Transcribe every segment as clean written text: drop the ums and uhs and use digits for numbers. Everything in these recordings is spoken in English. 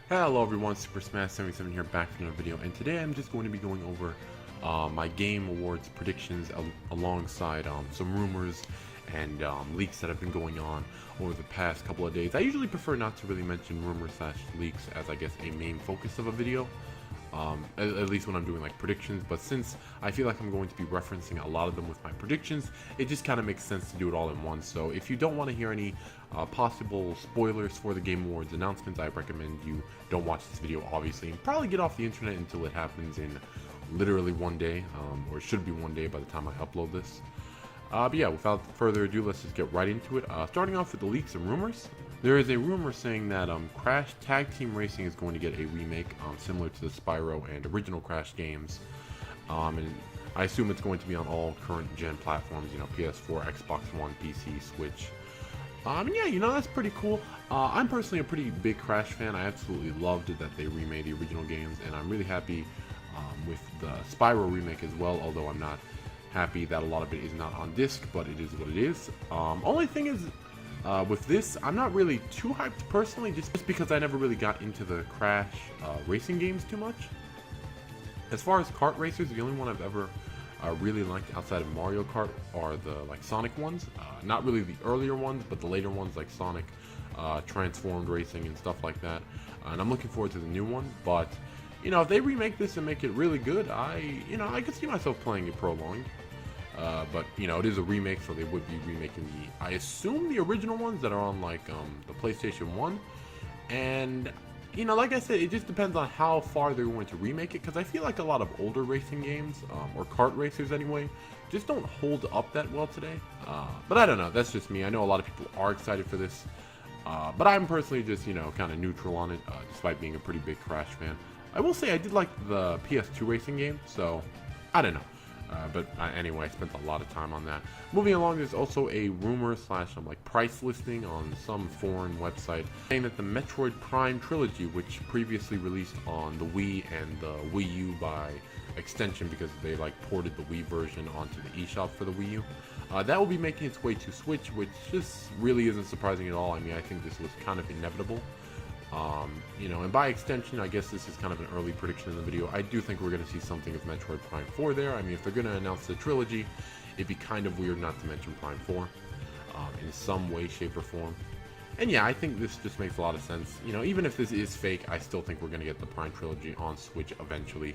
Hello everyone, Super Smash 77 here, back for another video, and today I'm just going to be going over my Game Awards predictions alongside some rumors and leaks that have been going on over the past couple of days. I usually prefer not to really mention rumors / leaks as I guess a main focus of a video, at least when I'm doing like predictions, but since I feel like I'm going to be referencing a lot of them with my predictions, it just kind of makes sense to do it all in one. So if you don't want to hear any possible spoilers for the Game Awards announcements, I recommend you don't watch this video, obviously, and probably get off the internet until it happens in literally one day, or it should be one day by the time I upload this. But yeah, without further ado, let's just get right into it. Starting off with the leaks and rumors. There is a rumor saying that Crash Tag Team Racing is going to get a remake similar to the Spyro and original Crash games. And I assume it's going to be on all current gen platforms, you know, PS4, Xbox One, PC, Switch. Yeah, you know, that's pretty cool. I'm personally a pretty big Crash fan. I absolutely loved it that they remade the original games, and I'm really happy with the Spyro remake as well, although I'm not happy that a lot of it is not on disc, but it is what it is. Only thing is, with this, I'm not really too hyped personally, just because I never really got into the Crash racing games too much. As far as kart racers, the only one I've ever really liked outside of Mario Kart are the Sonic ones. Not really the earlier ones, but the later ones like Sonic Transformed Racing and stuff like that. And I'm looking forward to the new one, but you know, if they remake this and make it really good, I could see myself playing it prolonged. But you know, it is a remake, so they would be remaking I assume the original ones that are on like the PlayStation 1. And you know, like I said, it just depends on how far they're going to remake it, because I feel like a lot of older racing games, or kart racers anyway, just don't hold up that well today. But I don't know, that's just me. I know a lot of people are excited for this, but I'm personally just, you know, kind of neutral on it, despite being a pretty big Crash fan. I will say I did like the PS2 racing game, so I don't know. But anyway, I spent a lot of time on that. Moving along, there's also a rumor / like price listing on some foreign website saying that the Metroid Prime trilogy, which previously released on the Wii and the Wii U by extension because they like ported the Wii version onto the eShop for the Wii U, that will be making its way to Switch, which just really isn't surprising at all. I mean, I think this was kind of inevitable. You know, and by extension, I guess this is kind of an early prediction in the video. I do think we're going to see something of Metroid Prime 4 there. I mean, if they're going to announce the trilogy, it'd be kind of weird not to mention Prime 4 in some way, shape, or form. And yeah, I think this just makes a lot of sense. You know, even if this is fake, I still think we're going to get the Prime trilogy on Switch eventually,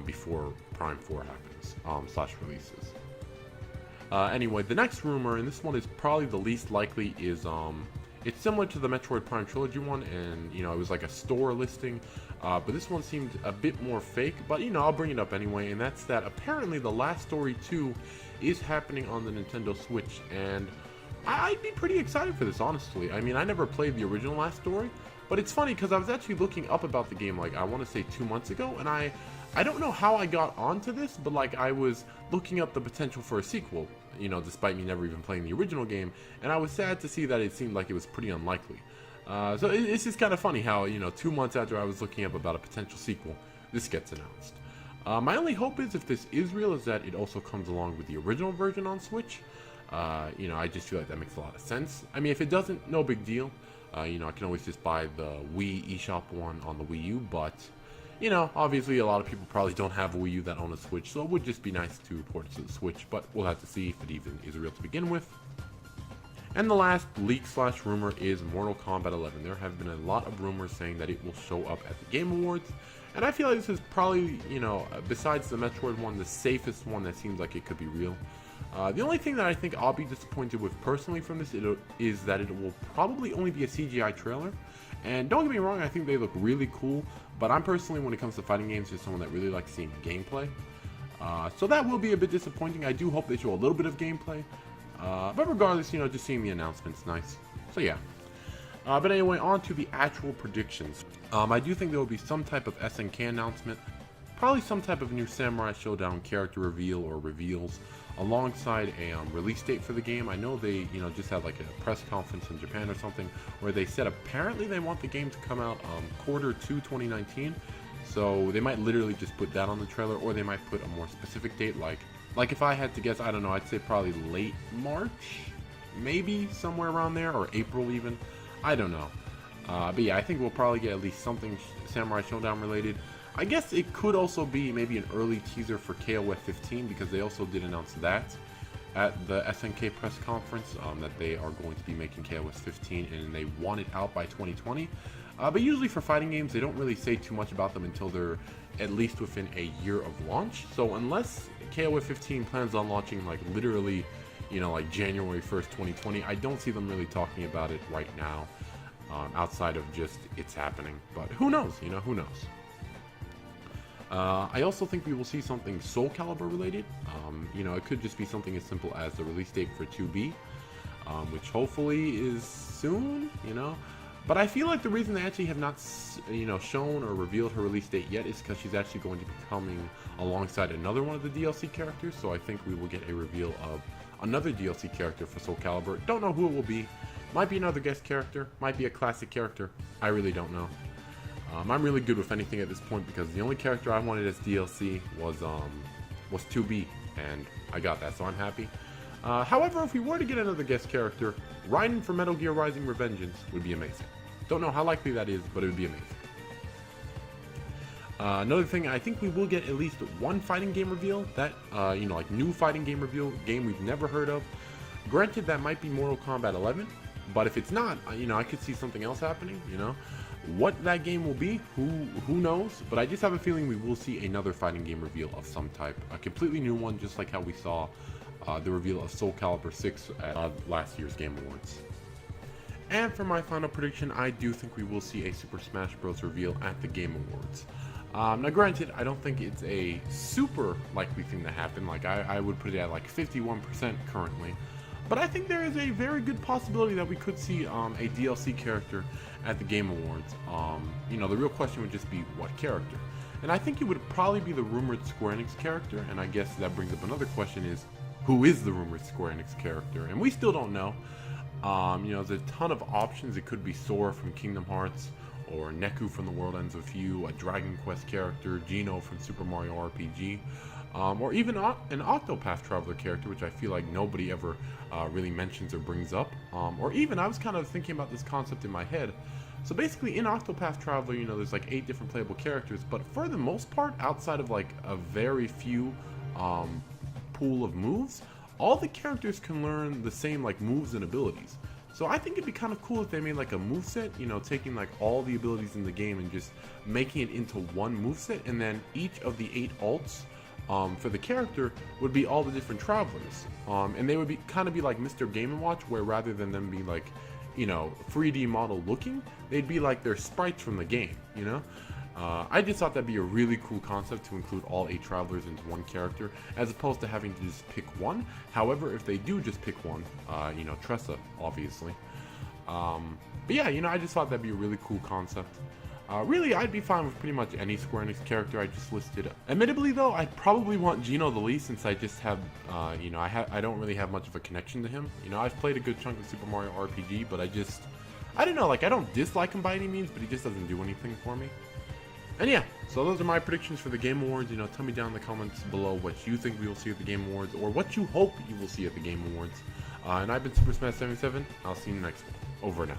before Prime 4 happens, / releases. Anyway, the next rumor, and this one is probably the least likely, is it's similar to the Metroid Prime Trilogy one, and you know, it was like a store listing, but this one seemed a bit more fake, but you know, I'll bring it up anyway, and that's that apparently The Last Story 2 is happening on the Nintendo Switch, and I'd be pretty excited for this, honestly. I mean, I never played the original Last Story, but it's funny because I was actually looking up about the game, like, I want to say 2 months ago, and I don't know how I got onto this, but like, I was looking up the potential for a sequel, you know, despite me never even playing the original game, and I was sad to see that it seemed like it was pretty unlikely. So it's just kind of funny how, you know, 2 months after I was looking up about a potential sequel, this gets announced. My only hope is, if this is real, is that it also comes along with the original version on Switch. You know, I just feel like that makes a lot of sense. I mean, if it doesn't, no big deal. You know, I can always just buy the Wii eShop one on the Wii U, but you know, obviously a lot of people probably don't have a Wii U that own a Switch, so it would just be nice to port it to the Switch, but we'll have to see if it even is real to begin with. And the last leak / rumor is Mortal Kombat 11. There have been a lot of rumors saying that it will show up at the Game Awards, and I feel like this is probably, you know, besides the Metroid one, the safest one that seems like it could be real. The only thing that I think I'll be disappointed with personally from this is that it will probably only be a CGI trailer. And don't get me wrong, I think they look really cool, but I'm personally, when it comes to fighting games, just someone that really likes seeing gameplay. So that will be a bit disappointing. I do hope they show a little bit of gameplay. But regardless, you know, just seeing the announcement's nice. So yeah. But anyway, on to the actual predictions. I do think there will be some type of SNK announcement. Probably some type of new Samurai Showdown character reveal or reveals, alongside a release date for the game. I know they, you know, just had like a press conference in Japan or something where they said apparently they want the game to come out Q2 2019. So they might literally just put that on the trailer, or they might put a more specific date, like if I had to guess, I don't know, I'd say probably late March, maybe somewhere around there, or April even. I don't know. But yeah, I think we'll probably get at least something Samurai Showdown related. I guess it could also be maybe an early teaser for KOF 15, because they also did announce that at the SNK press conference, that they are going to be making KOF 15 and they want it out by 2020. But usually for fighting games, they don't really say too much about them until they're at least within a year of launch. So unless KOF 15 plans on launching like literally, you know, like January 1st, 2020, I don't see them really talking about it right now, outside of just it's happening. But who knows, you know, who knows. I also think we will see something Soul Calibur related. You know, it could just be something as simple as the release date for 2B, which hopefully is soon, you know. But I feel like the reason they actually have not, you know, shown or revealed her release date yet is because she's actually going to be coming alongside another one of the DLC characters. So I think we will get a reveal of another DLC character for Soul Calibur. Don't know who it will be. Might be another guest character. Might be a classic character. I really don't know. I'm really good with anything at this point because the only character I wanted as DLC was 2B, and I got that, so I'm happy. However, if we were to get another guest character, Raiden from Metal Gear Rising Revengeance would be amazing. Don't know how likely that is, but it would be amazing. Another thing, I think we will get at least one fighting game reveal. That, you know, like new fighting game reveal, game we've never heard of. Granted, that might be Mortal Kombat 11, but if it's not, you know, I could see something else happening, you know. What that game will be, who knows, but I just have a feeling we will see another fighting game reveal of some type. A completely new one, just like how we saw the reveal of Soul Calibur 6 at last year's Game Awards. And for my final prediction, I do think we will see a Super Smash Bros. Reveal at the Game Awards. Now granted, I don't think it's a super likely thing to happen, like I would put it at like 51% currently. But I think there is a very good possibility that we could see a DLC character at the Game Awards. You know, the real question would just be what character. And I think it would probably be the rumored Square Enix character, and I guess that brings up another question is, who is the rumored Square Enix character? And we still don't know. You know, there's a ton of options. It could be Sora from Kingdom Hearts, or Neku from The World Ends With You, a Dragon Quest character, Geno from Super Mario RPG, or even an Octopath Traveler character, which I feel like nobody ever really mentions or brings up. Or even, I was kind of thinking about this concept in my head. So basically, in Octopath Traveler, you know, there's like 8 different playable characters, but for the most part, outside of like a very few pool of moves, all the characters can learn the same like moves and abilities. So I think it'd be kind of cool if they made like a moveset, you know, taking like all the abilities in the game and just making it into one moveset, and then each of the 8 alts for the character would be all the different travelers. And they would be kind of be like Mr. Game & Watch, where rather than them be like, you know, 3D model looking, they'd be like their sprites from the game, you know? I just thought that'd be a really cool concept to include all 8 travelers into one character, as opposed to having to just pick one. However, if they do just pick one, you know, Tressa, obviously. But yeah, you know, I just thought that'd be a really cool concept. Really, I'd be fine with pretty much any Square Enix character I just listed. Admittedly, though, I'd probably want Geno the least, since I just have, you know, I don't really have much of a connection to him. You know, I've played a good chunk of Super Mario RPG, but I don't know, like, I don't dislike him by any means, but he just doesn't do anything for me. And yeah, so those are my predictions for the Game Awards. You know, tell me down in the comments below what you think we will see at the Game Awards, or what you hope you will see at the Game Awards. And I've been Super Smash 77. I'll see you next one. Over now.